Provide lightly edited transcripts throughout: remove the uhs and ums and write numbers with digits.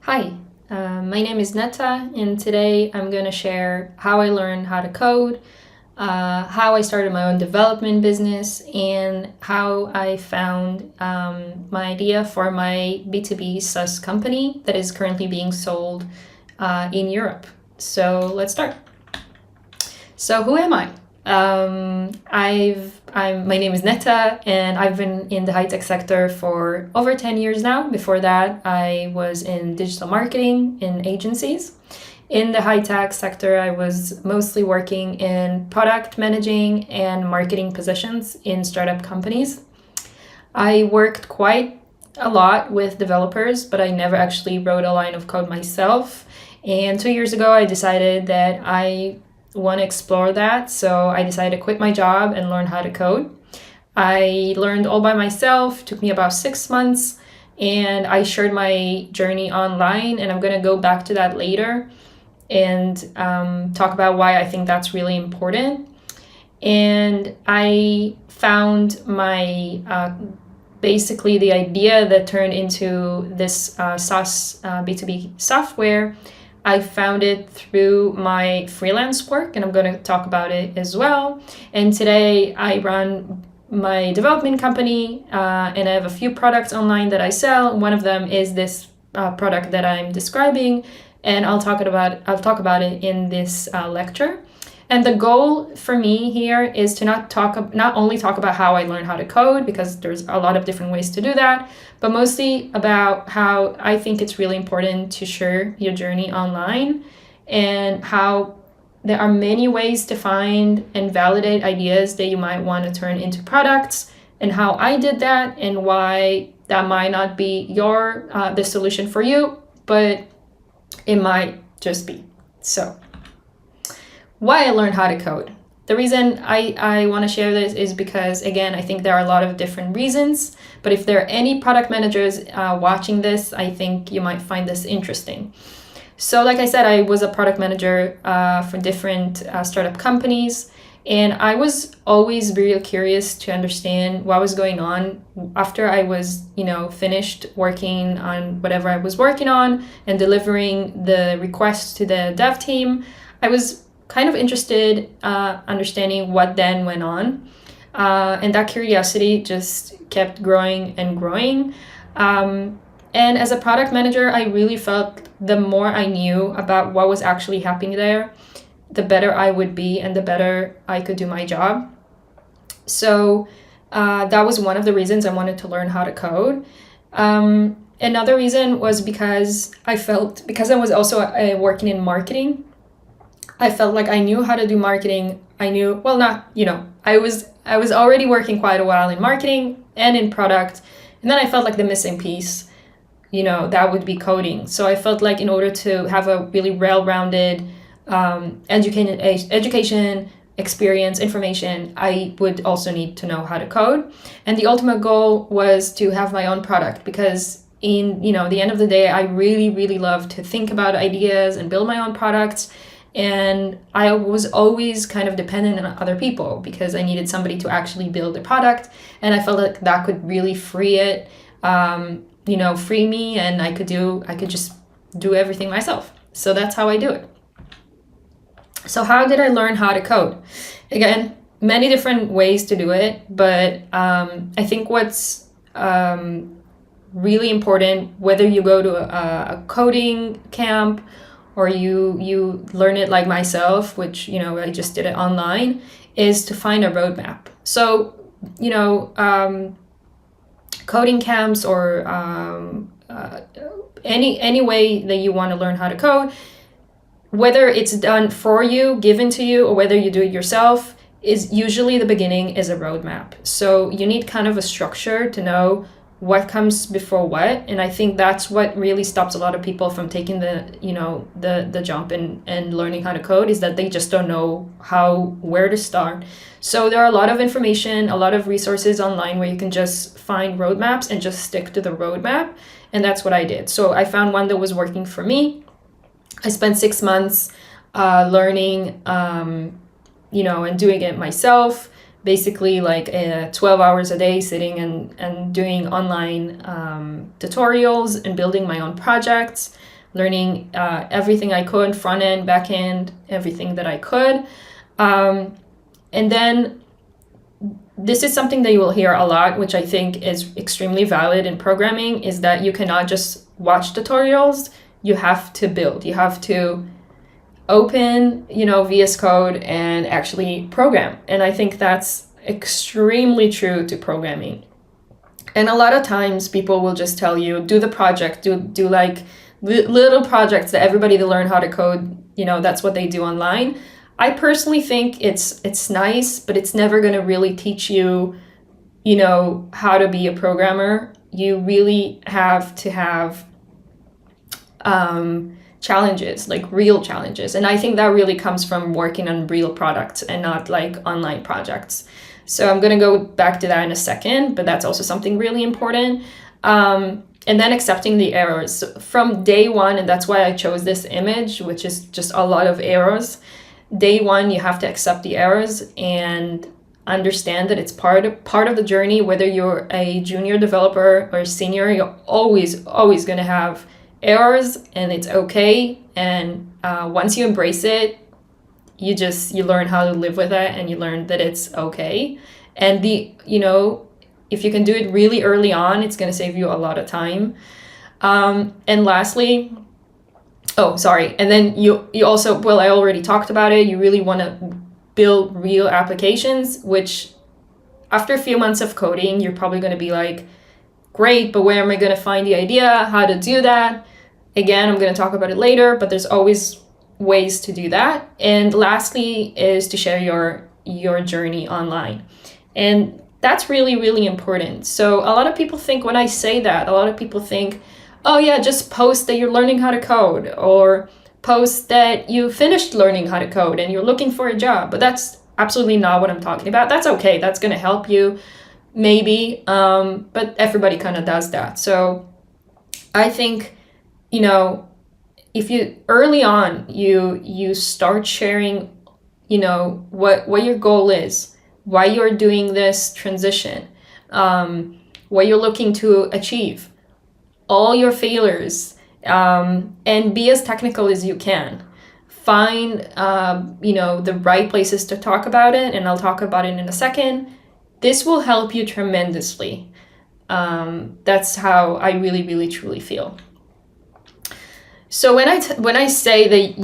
Hi, my name is Neta, and today I'm going to share how I learned how to code, how I started my own development business, and how I found my idea for my B2B SaaS company that is currently being sold in Europe. So let's start. So who am I? My name is Neta, and I've been in the high-tech sector for over 10 years now. Before that, I was in digital marketing in agencies. In the high-tech sector, I was mostly working in product managing and marketing positions in startup companies. I worked quite a lot with developers, but I never actually wrote a line of code myself. And 2 years ago, I decided that I want to explore that. So I decided to quit my job and learn how to code. I learned all by myself, took me about 6 months, and I shared my journey online. And I'm going to go back to that later and talk about why I think that's really important. And I found my basically the idea that turned into this SaaS B2B software. I found it through my freelance work, and I'm going to talk about it as well. And today I run my development company, and I have a few products online that I sell. One of them is this product that I'm describing, and I'll talk about it in this lecture. And the goal for me here is to not only talk about how I learned how to code, because there's a lot of different ways to do that, but mostly about how I think it's really important to share your journey online and how there are many ways to find and validate ideas that you might want to turn into products, and how I did that and why that might not be the solution for you, but it might just be. So why I learned how to code. The reason I want to share this is because, again, I think there are a lot of different reasons, but if there are any product managers watching this, I think you might find this interesting. So like I said, I was a product manager for different startup companies, and I was always really curious to understand what was going on after I was, finished working on whatever I was working on and delivering the requests to the dev team. I was kind of interested understanding what then went on. And that curiosity just kept growing and growing. And as a product manager, I really felt the more I knew about what was actually happening there, the better I would be and the better I could do my job. So that was one of the reasons I wanted to learn how to code. Another reason was because I was also working in marketing. I felt like I knew how to do marketing. I was already working quite a while in marketing and in product. And then I felt like the missing piece, that would be coding. So I felt like in order to have a really well-rounded education, experience, information, I would also need to know how to code. And the ultimate goal was to have my own product, because in, the end of the day, I really, really love to think about ideas and build my own products. And I was always kind of dependent on other people because I needed somebody to actually build a product. And I felt like that could really free me, and I could just do everything myself. So that's how I do it. So how did I learn how to code? Again, many different ways to do it, but I think what's really important, whether you go to a coding camp or you learn it like myself, which, I just did it online, is to find a roadmap. So, coding camps or any way that you want to learn how to code, whether it's done for you, given to you, or whether you do it yourself, is usually the beginning is a roadmap. So you need kind of a structure to know what comes before what. And I think that's what really stops a lot of people from taking the jump and learning how to code, is that they just don't know where to start. So there are a lot of information, a lot of resources online where you can just find roadmaps and just stick to the roadmap. And that's what I did. So I found one that was working for me. I spent 6 months learning, and doing it myself. Basically like 12 hours a day sitting and doing online tutorials and building my own projects. learning everything I could, front end, back end, everything that I could. And then this is something that you will hear a lot, which I think is extremely valid in programming, is that you cannot just watch tutorials. You have to build. You have to open, VS Code and actually program. And I think that's extremely true to programming. And a lot of times people will just tell you, do the project, do like little projects that everybody to learn how to code, that's what they do online. I personally think it's nice, but it's never going to really teach you, how to be a programmer. You really have to have challenges, like real challenges. And I think that really comes from working on real products and not like online projects. So I'm going to go back to that in a second, but that's also something really important. And then accepting the errors from day one. And that's why I chose this image, which is just a lot of errors. Day one, you have to accept the errors and understand that it's part of the journey. Whether you're a junior developer or a senior, you're always going to have errors, and it's okay. And once you embrace it, you learn how to live with it, and you learn that it's okay. And if you can do it really early on, it's going to save you a lot of time. And lastly, and then you also, well, I already talked about it. You really want to build real applications, which after a few months of coding, you're probably going to be like, great, but where am I going to find the idea, how to do that? Again, I'm going to talk about it later, but there's always ways to do that. And lastly is to share your journey online. And that's really, really important. So a lot of people think, when I say that, a lot of people think, oh yeah, just post that you're learning how to code, or post that you finished learning how to code and you're looking for a job. But that's absolutely not what I'm talking about. That's okay. That's going to help you maybe. But everybody kind of does that. So I think, if you early on, you start sharing, what your goal is, why you're doing this transition, what you're looking to achieve, all your failures, and be as technical as you can. Find, the right places to talk about it, and I'll talk about it in a second. This will help you tremendously. That's how I really, really, truly feel. So when I say that,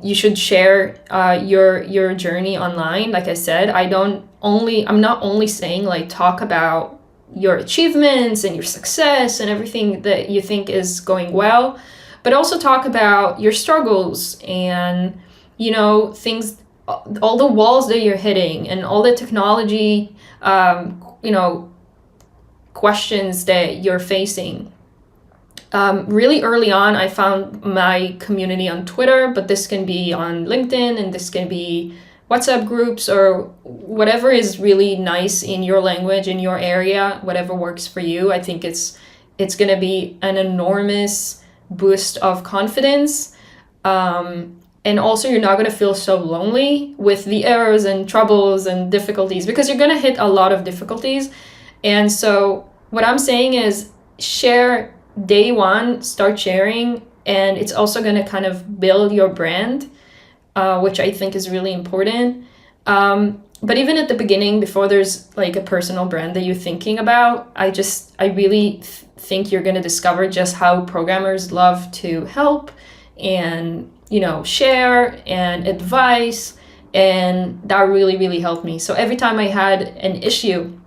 you should share your journey online, like I said, I'm not only saying like talk about your achievements and your success and everything that you think is going well, but also talk about your struggles and, things, all the walls that you're hitting and all the technology, questions that you're facing. Really early on, I found my community on Twitter, but this can be on LinkedIn, and this can be WhatsApp groups, or whatever is really nice in your language, in your area, whatever works for you. I think it's going to be an enormous boost of confidence. And also, you're not going to feel so lonely with the errors and troubles and difficulties, because you're going to hit a lot of difficulties. And so what I'm saying is share day one, start sharing, and it's also going to kind of build your brand, which I think is really important. But even at the beginning, before there's like a personal brand that you're thinking about, I really think you're going to discover just how programmers love to help and, share and advice. And that really, really helped me. So every time I had an issue,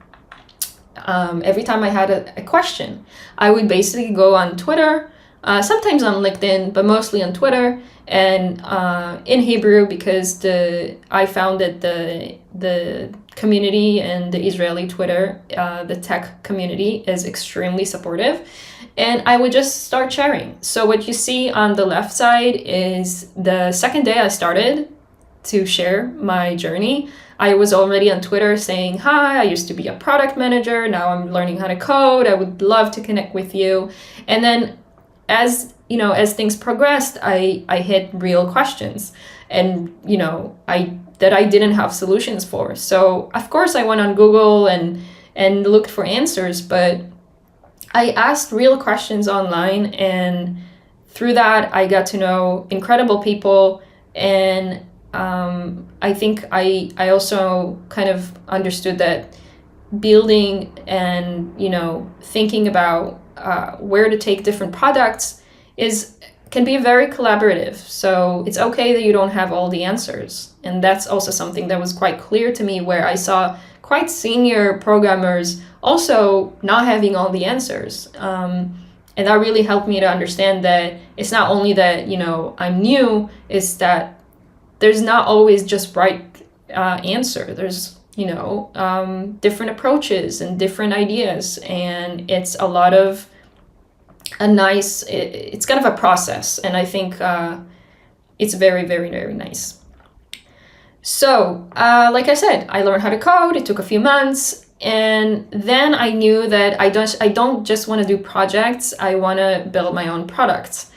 every time I had a question, I would basically go on Twitter, sometimes on LinkedIn, but mostly on Twitter, and in Hebrew, because I found that the community and the Israeli Twitter, the tech community, is extremely supportive. And I would just start sharing. So what you see on the left side is the second day I started to share my journey. I was already on Twitter saying, hi, I used to be a product manager. Now I'm learning how to code. I would love to connect with you. And then as things progressed, I hit real questions and, that I didn't have solutions for. So of course I went on Google and looked for answers, but I asked real questions online, and through that, I got to know incredible people, and I think I also kind of understood that building and thinking about where to take different products can be very collaborative. So it's okay that you don't have all the answers, and that's also something that was quite clear to me, where I saw quite senior programmers also not having all the answers. And that really helped me to understand that it's not only that I'm new, it's that there's not always just right answer. There's different approaches and different ideas, and it's a lot of it's kind of a process, and I think it's very, very, very nice. So like I said, I learned how to code. It took a few months, and then I knew that I don't just want to do projects. I want to build my own products.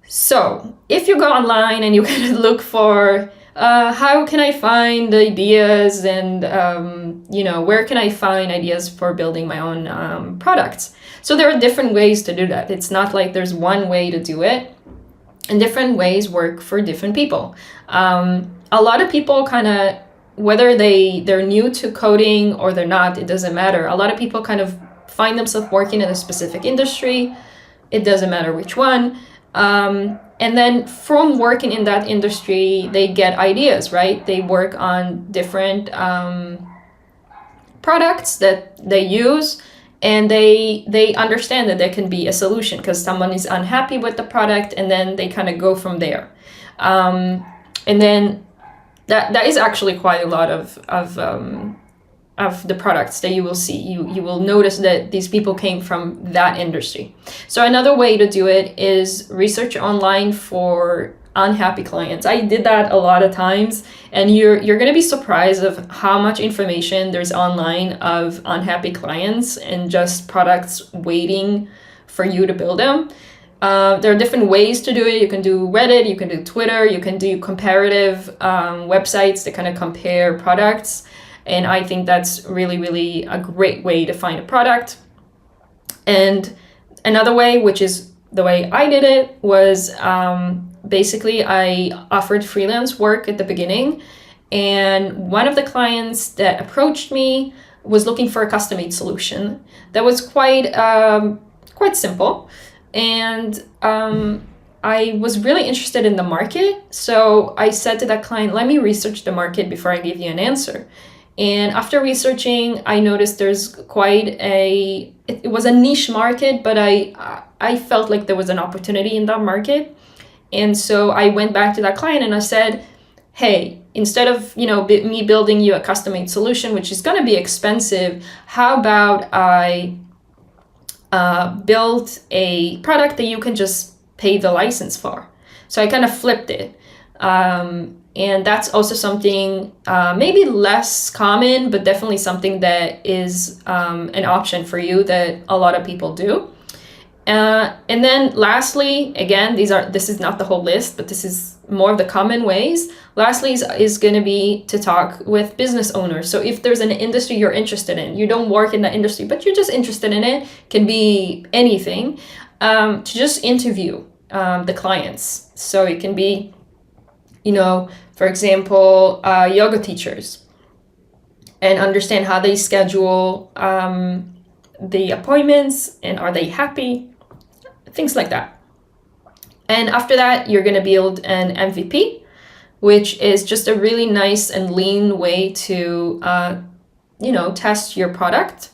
So if you go online and you kind of look for how can I find ideas, and where can I find ideas for building my own products? So there are different ways to do that. It's not like there's one way to do it, and different ways work for different people. A lot of people kind of, whether they're new to coding or they're not, it doesn't matter. A lot of people kind of find themselves working in a specific industry. It doesn't matter which one. And then from working in that industry, they get ideas, right? They work on different products that they use, and they understand that there can be a solution because someone is unhappy with the product, and then they kind of go from there. And then that is actually quite a lot of the products that you will see. You will notice that these people came from that industry. So another way to do it is research online for unhappy clients. I did that a lot of times, and you're going to be surprised of how much information there's online of unhappy clients and just products waiting for you to build them. There are different ways to do it. You can do Reddit, you can do Twitter, you can do comparative websites that kind of compare products. And I think that's really, really a great way to find a product. And another way, which is the way I did it, was basically I offered freelance work at the beginning. And one of the clients that approached me was looking for a custom-made solution that was quite simple. And I was really interested in the market. So I said to that client, let me research the market before I give you an answer. And after researching, I noticed there's it was a niche market, but I felt like there was an opportunity in that market. And so I went back to that client and I said, hey, instead of me building you a custom-made solution, which is going to be expensive, how about I build a product that you can just pay the license for? So I kind of flipped it. And that's also something maybe less common, but definitely something that is an option for you that a lot of people do. And then lastly, again, this is not the whole list, but this is more of the common ways. Lastly is going to be to talk with business owners. So if there's an industry you're interested in, you don't work in that industry, but you're just interested in it, can be anything, to just interview the clients. So it can be, for example, yoga teachers, and understand how they schedule the appointments, and are they happy, things like that. And after that, you're going to build an MVP, which is just a really nice and lean way to test your product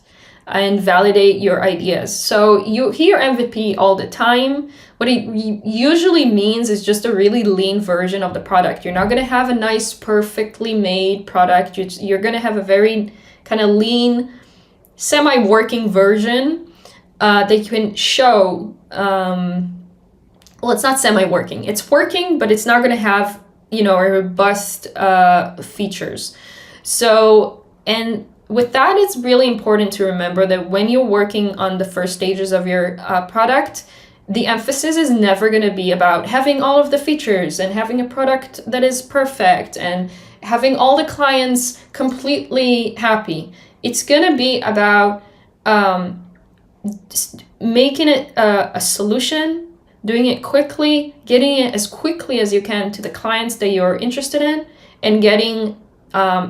and validate your ideas. So you hear MVP all the time. What it usually means is just a really lean version of the product. You're not going to have a nice, perfectly made product. You're going to have a very kind of lean, semi-working version that you can show. Well, it's not semi-working. It's working, but it's not going to have, a robust features. So, and with that, it's really important to remember that when you're working on the first stages of your product, the emphasis is never going to be about having all of the features and having a product that is perfect and having all the clients completely happy. It's going to be about making it a solution doing it quickly, getting it as quickly as you can to the clients that you're interested in, and getting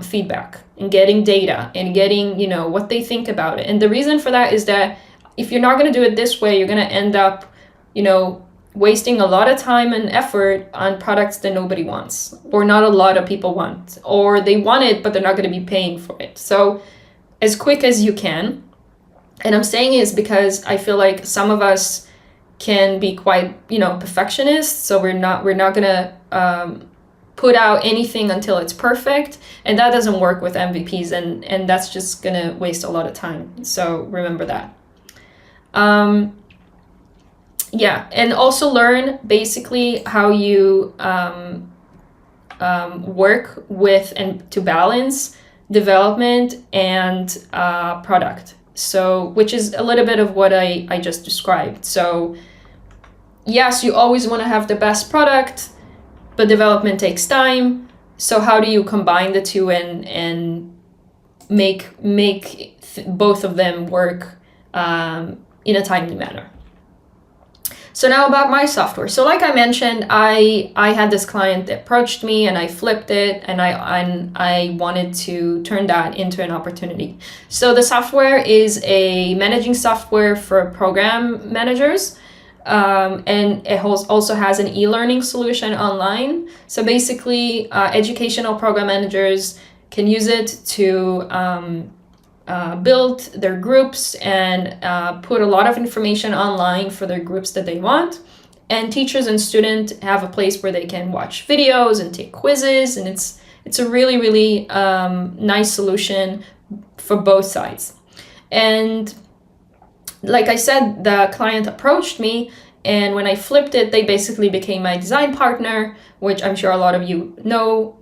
feedback and getting data and getting, what they think about it. And the reason for that is that if you're not going to do it this way, you're going to end up, wasting a lot of time and effort on products that nobody wants, or not a lot of people want, or they want it, but they're not going to be paying for it. So as quick as you can. And I'm saying it is because I feel like some of us can be quite, perfectionists. So we're not going to put out anything until it's perfect. And that doesn't work with MVPs. And that's just going to waste a lot of time. So remember that. And also learn basically how you work with and to balance development and product. So, which is a little bit of what I just described. So yes, you always want to have the best product, but development takes time. So how do you combine the two and make both of them work in a timely manner? So now about my software. So like I mentioned, I had this client that approached me and I flipped it, and I wanted to turn that into an opportunity. So the software is a managing software for program managers. And it also has an e-learning solution online. So basically, educational program managers can use it to build their groups and put a lot of information online for their groups that they want. And teachers and students have a place where they can watch videos and take quizzes. And it's a really, really nice solution for both sides. And like I said, the client approached me, and when I flipped it, they basically became my design partner, which I'm sure a lot of you know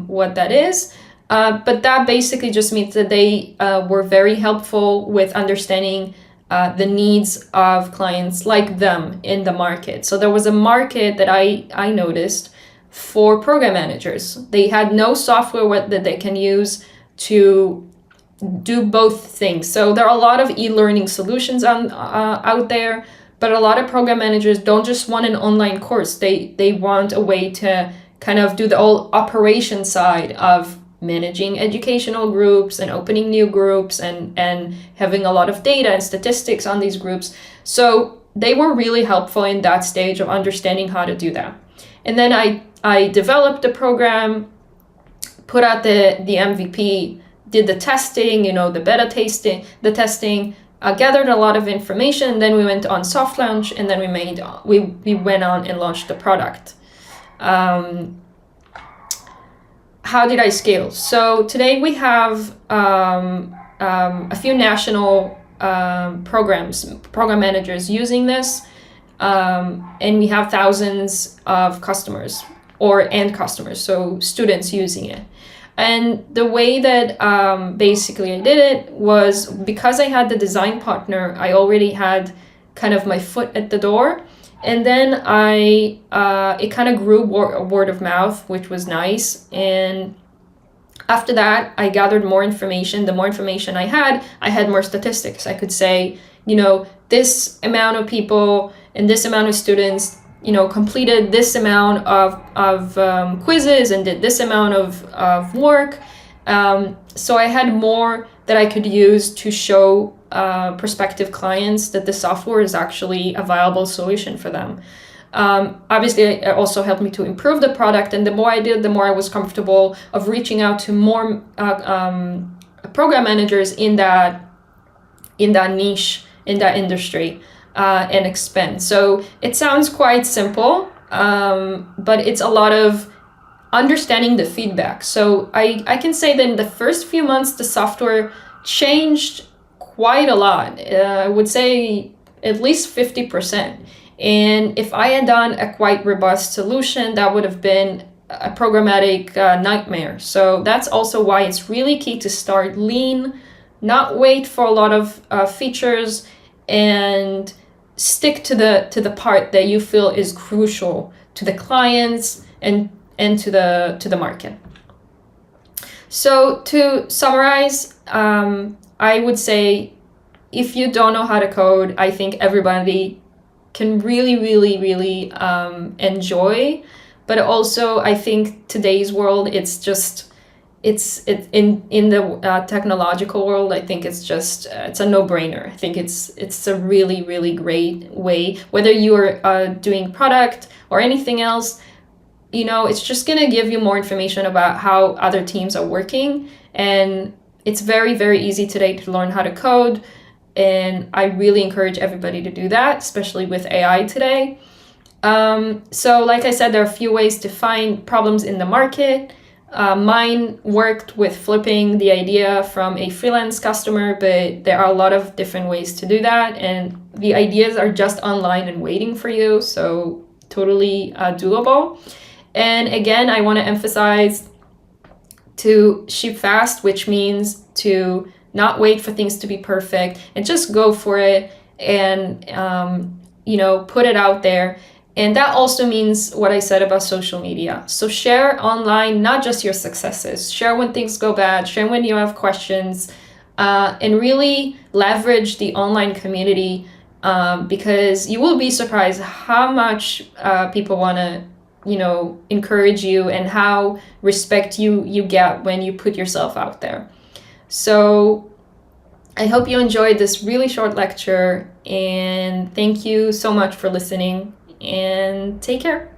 what that is. But that basically just means that they were very helpful with understanding the needs of clients like them in the market. So there was a market that I noticed for program managers. They had no software that they can use to do both things. So there are a lot of e-learning solutions out there, but a lot of program managers don't just want an online course. They want a way to kind of do the whole operation side of managing educational groups and opening new groups and having a lot of data and statistics on these groups. So they were really helpful in that stage of understanding how to do that. And then I developed the program, put out the MVP, did the testing, the beta testing, gathered a lot of information, and then we went on soft launch, and then we went on and launched the product. How did I scale? So today we have a few national program managers using this, and we have thousands of customers or end customers, so students using it. And the way that basically I did it was because I had the design partner, I already had kind of my foot at the door. And then it kind of grew word of mouth, which was nice. And after that, I gathered more information. The more information I had more statistics. I could say, this amount of people and this amount of students, completed this amount of quizzes and did this amount of work. So I had more that I could use to show prospective clients that the software is actually a viable solution for them. Obviously, it also helped me to improve the product, and the more I did, the more I was comfortable of reaching out to more program managers in that niche, in that industry, and expand. So it sounds quite simple, but it's a lot of understanding the feedback. So I can say that in the first few months, the software changed quite a lot. I would say at least 50%. And if I had done a quite robust solution, that would have been a programmatic nightmare. So that's also why it's really key to start lean, not wait for a lot of features, and stick to the part that you feel is crucial to the clients and to the market. So to summarize, I would say if you don't know how to code, I think everybody can really enjoy. But also, I think today's world, it's in the technological world, I think it's a no-brainer. I think it's a really great way, whether you are doing product or anything else, it's just going to give you more information about how other teams are working. And it's very easy today to learn how to code, and I really encourage everybody to do that, especially with AI today. So like I said, there are a few ways to find problems in the market. Mine worked with flipping the idea from a freelance customer, but there are a lot of different ways to do that, and the ideas are just online and waiting for you, so totally doable. And again, I want to emphasize to ship fast, which means to not wait for things to be perfect and just go for it and put it out there. And that also means what I said about social media. So share online, not just your successes. Share when things go bad, share when you have questions, and really leverage the online community, because you will be surprised how much people want to, encourage you, and how respect you get when you put yourself out there. So I hope you enjoyed this really short lecture, and thank you so much for listening, and take care.